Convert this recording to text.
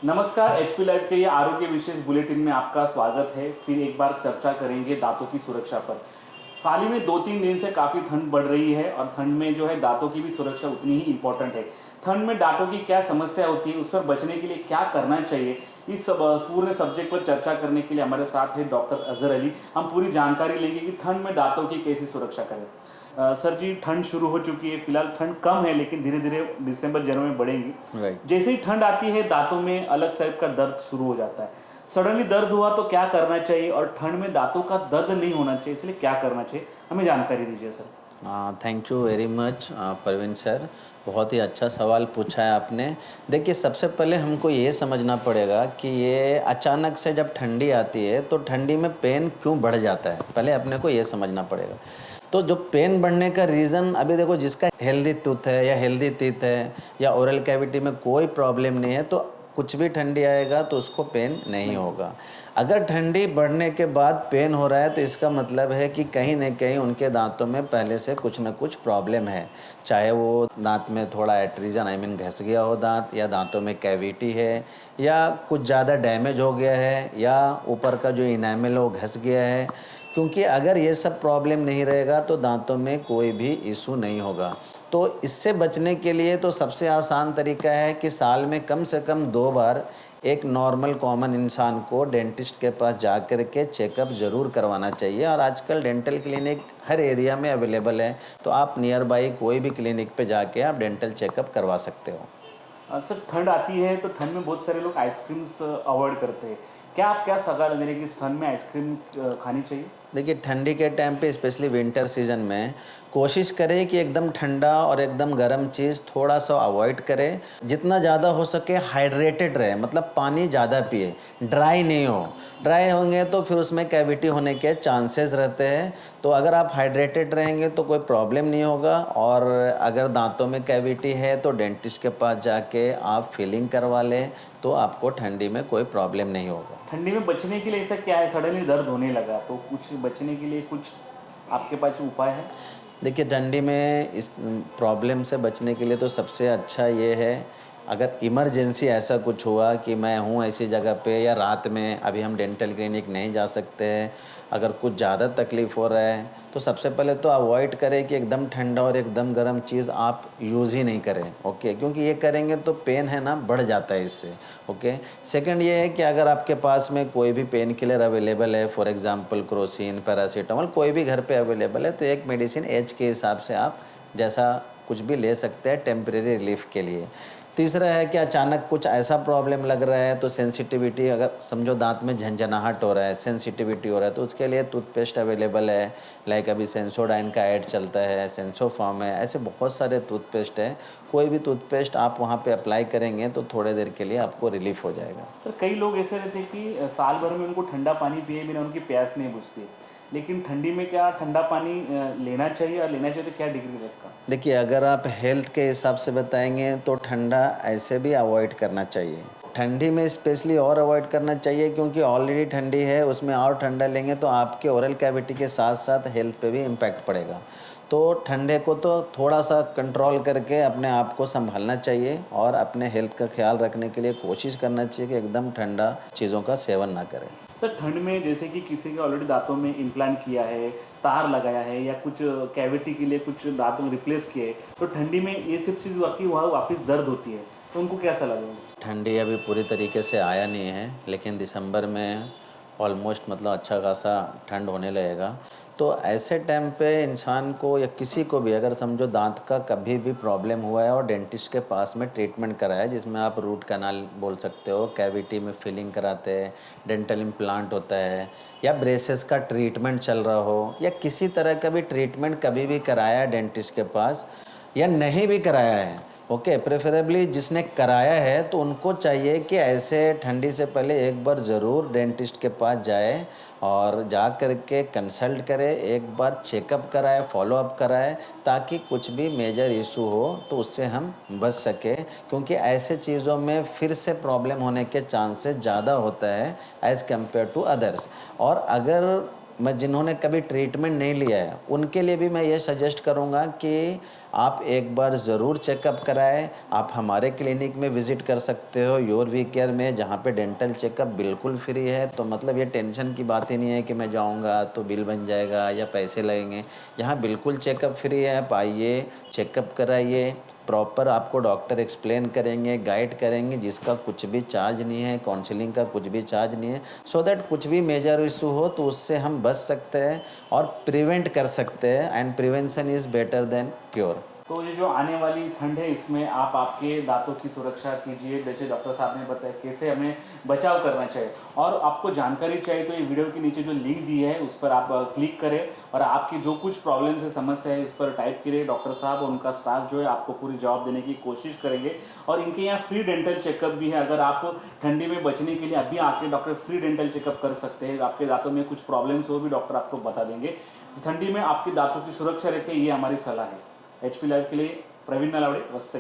नमस्कार, HP live के ये आरोग्य विशेष बुलेटिन में आपका स्वागत है। फिर एक बार चर्चा करेंगे दांतों की सुरक्षा पर। हाल ही में 2-3 दिन से काफ़ी ठंड बढ़ रही है और ठंड में जो है दांतों की भी सुरक्षा उतनी ही इम्पोर्टेंट है। ठंड में दांतों की क्या समस्या होती है, उस पर बचने के लिए क्या करना चाहिए, इस पूरे सब्जेक्ट पर चर्चा करने के लिए हमारे साथ है डॉक्टर अजहर अली। हम पूरी जानकारी लेंगे कि ठंड में दांतों की कैसी सुरक्षा करें। सर जी, ठंड शुरू हो चुकी है। फिलहाल ठंड कम है लेकिन धीरे धीरे दिसंबर जनवरी में बढ़ेंगी। राइट। जैसे ही ठंड आती है दांतों में अलग टाइप का दर्द शुरू हो जाता है। सडनली दर्द हुआ तो क्या करना चाहिए और ठंड में दांतों का दर्द नहीं होना चाहिए, इसलिए क्या करना चाहिए, हमें जानकारी दीजिए sir. Thank you very much Praveen sir. बहुत ही अच्छा सवाल पूछा है आपने। देखिए, सबसे पहले हमको ये समझना पड़ेगा कि ये अचानक से जब ठंडी आती है तो ठंडी में पेन क्यों बढ़ जाता है, पहले अपने को ये समझना पड़ेगा। तो जो पेन बढ़ने का रीज़न, अभी देखो, जिसका हेल्दी टूथ है या हेल्दी टीथ है या ओरल कैविटी में कोई प्रॉब्लम नहीं है, तो कुछ भी ठंडी आएगा तो उसको पेन नहीं होगा। अगर ठंडी बढ़ने के बाद पेन हो रहा है तो इसका मतलब है कि कहीं न कहीं उनके दांतों में पहले से कुछ न कुछ प्रॉब्लम है। चाहे वो दांत में थोड़ा एट्रीजन घस गया हो दांत, या दांतों में कैविटी है, या कुछ ज़्यादा डैमेज हो गया है, या ऊपर का जो इनेमल है वो घस गया है। क्योंकि अगर ये सब प्रॉब्लम नहीं रहेगा तो दांतों में कोई भी इशू नहीं होगा। तो इससे बचने के लिए तो सबसे आसान तरीका है कि साल में कम से कम 2 बार एक नॉर्मल कॉमन इंसान को डेंटिस्ट के पास जा कर के चेकअप ज़रूर करवाना चाहिए। और आजकल डेंटल क्लिनिक हर एरिया में अवेलेबल है, तो आप नियर बाई कोई भी क्लिनिक पे जाके आप डेंटल चेकअप करवा सकते हो। सर, ठंड आती है तो ठंड में बहुत सारे लोग आइसक्रीम्स अवॉइड करते हैं। क्या आप क्या सलाह देंगे कि इस ठंड में आइसक्रीम खानी चाहिए? देखिए, ठंडी के टाइम पे स्पेशली विंटर सीजन में कोशिश करें कि एकदम ठंडा और एकदम गर्म चीज़ थोड़ा सा अवॉइड करें। जितना ज़्यादा हो सके हाइड्रेटेड रहे, मतलब पानी ज़्यादा पिए, ड्राई नहीं हो। ड्राई होंगे तो फिर उसमें कैविटी होने के चांसेस रहते हैं। तो अगर आप हाइड्रेटेड रहेंगे तो कोई प्रॉब्लम नहीं होगा। और अगर दांतों में कैविटी है तो डेंटिस्ट के पास जाके आप फिलिंग करवा लें, तो आपको ठंडी में कोई प्रॉब्लम नहीं होगा। ठंडी में बचने के लिए ऐसा क्या है, सडनली दर्द होने लगा तो कुछ बचने के लिए कुछ आपके पास उपाय है? देखिए, ठंडी में इस प्रॉब्लम से बचने के लिए तो सबसे अच्छा ये है, अगर इमरजेंसी ऐसा कुछ हुआ कि मैं हूँ ऐसी जगह पे या रात में अभी हम डेंटल क्लिनिक नहीं जा सकते हैं, अगर कुछ ज़्यादा तकलीफ़ हो रहा है, तो सबसे पहले तो अवॉइड करें कि एकदम ठंडा और एकदम गर्म चीज़ आप यूज़ ही नहीं करें। ओके, क्योंकि ये करेंगे तो पेन है ना बढ़ जाता है इससे। ओके। सेकंड ये है कि अगर आपके पास में कोई भी पेन किलर अवेलेबल है, फॉर एग्जांपल क्रोसिन, पैरासीटामोल, कोई भी घर पे अवेलेबल है, तो एक मेडिसिन एज के हिसाब से आप जैसा कुछ भी ले सकते हैं टेम्परेरी रिलीफ के लिए। तीसरा है कि अचानक कुछ ऐसा प्रॉब्लम लग रहा है तो सेंसिटिविटी, अगर समझो दांत में झंझनाहट हो रहा है, सेंसिटिविटी हो रहा है, तो उसके लिए टूथपेस्ट अवेलेबल है। लाइक अभी सेंसोडाइन का ऐड चलता है, सेंसोफॉर्म है, ऐसे बहुत सारे टूथपेस्ट है। कोई भी टूथपेस्ट आप वहाँ पे अप्लाई करेंगे तो थोड़े देर के लिए आपको रिलीफ हो जाएगा। सर, कई लोग ऐसे रहते हैं कि साल भर में उनको ठंडा पानी पिए बिना उनकी प्यास नहीं बुझती, लेकिन ठंडी में क्या ठंडा पानी लेना चाहिए, और लेना चाहिए तो क्या डिग्री तक का? देखिए, अगर आप हेल्थ के हिसाब से बताएँगे तो ठंडा ऐसे भी अवॉइड करना चाहिए। ठंडी में स्पेशली और अवॉइड करना चाहिए, क्योंकि ऑलरेडी ठंडी है, उसमें और ठंडा लेंगे तो आपके ओरल कैविटी के साथ-साथ हेल्थ पे भी इम्पैक्ट पड़ेगा। तो ठंडे को तो थोड़ा-सा कंट्रोल करके अपने आप को सँभालना चाहिए और अपने हेल्थ का ख़्याल रखने के लिए कोशिश करना चाहिए कि एकदम ठंडा चीज़ों का सेवन ना करें। सर, ठंड में जैसे कि किसी के ऑलरेडी दांतों में इम्प्लांट किया है, तार लगाया है, या कुछ कैविटी के लिए कुछ दांतों रिप्लेस किए है, तो ठंडी में ये सब चीज़ वाकई वहाँ वापस दर्द होती है, तो उनको क्या सलाह दोगे? ठंडी अभी पूरी तरीके से आया नहीं है, लेकिन दिसंबर में ऑलमोस्ट मतलब अच्छा खासा ठंड होने लगेगा। तो ऐसे टाइम पे इंसान को या किसी को भी अगर समझो दांत का कभी भी प्रॉब्लम हुआ है और डेंटिस्ट के पास में ट्रीटमेंट कराया है, जिसमें आप रूट कैनाल बोल सकते हो, कैविटी में फिलिंग कराते हैं, डेंटल इम्प्लांट होता है, या ब्रेसेस का ट्रीटमेंट चल रहा हो, या किसी तरह का भी ट्रीटमेंट कभी भी कराया है डेंटिस्ट के पास या नहीं भी कराया है, ओके, प्रेफरेबली जिसने कराया है तो उनको चाहिए कि ऐसे ठंडी से पहले एक बार ज़रूर डेंटिस्ट के पास जाए और जा कर के कंसल्ट करे, एक बार चेकअप कराए, फॉलो अप कराए, ताकि कुछ भी मेजर इशू हो तो उससे हम बच सके। क्योंकि ऐसे चीज़ों में फिर से प्रॉब्लम होने के चांसेस ज़्यादा होता है एज़ कम्पेयर टू अदर्स। और अगर मैं जिन्होंने कभी ट्रीटमेंट नहीं लिया है उनके लिए भी मैं ये सजेस्ट करूँगा कि आप एक बार ज़रूर चेकअप कराएं। आप हमारे क्लिनिक में विज़िट कर सकते हो योर वी केयर में, जहाँ पे डेंटल चेकअप बिल्कुल फ्री है। तो मतलब ये टेंशन की बात ही नहीं है कि मैं जाऊँगा तो बिल बन जाएगा या पैसे लगेंगे। यहाँ बिल्कुल चेकअप फ्री है। आप आइए, चेकअप कराइए, प्रॉपर आपको डॉक्टर एक्सप्लेन करेंगे, गाइड करेंगे, जिसका कुछ भी चार्ज नहीं है, काउंसलिंग का कुछ भी चार्ज नहीं है, सो दैट कुछ भी मेजर इशू हो तो उससे हम बच सकते हैं और प्रिवेंट कर सकते हैं। And prevention is better than cure. तो ये जो आने वाली ठंड है इसमें आप आपके दांतों की सुरक्षा कीजिए, जैसे डॉक्टर साहब ने बताया कैसे हमें बचाव करना चाहिए। और आपको जानकारी चाहिए तो ये वीडियो के नीचे जो लिंक दी है उस पर आप क्लिक करें और आपकी जो कुछ प्रॉब्लम्स है, समस्या है, उस पर टाइप करिए। डॉक्टर साहब और उनका स्टाफ जो है आपको पूरी जवाब देने की कोशिश करेंगे। और इनके यहाँ फ्री डेंटल चेकअप भी है। अगर आप ठंडी में बचने के लिए अभी आके डॉक्टर फ्री डेंटल चेकअप कर सकते हैं। आपके दांतों में कुछ प्रॉब्लम्स हो भी डॉक्टर आपको बता देंगे। ठंडी में आपके दांतों की सुरक्षा रखें, ये हमारी सलाह है। HP लाइव के लिए प्रवीण नलावड़े, वसई।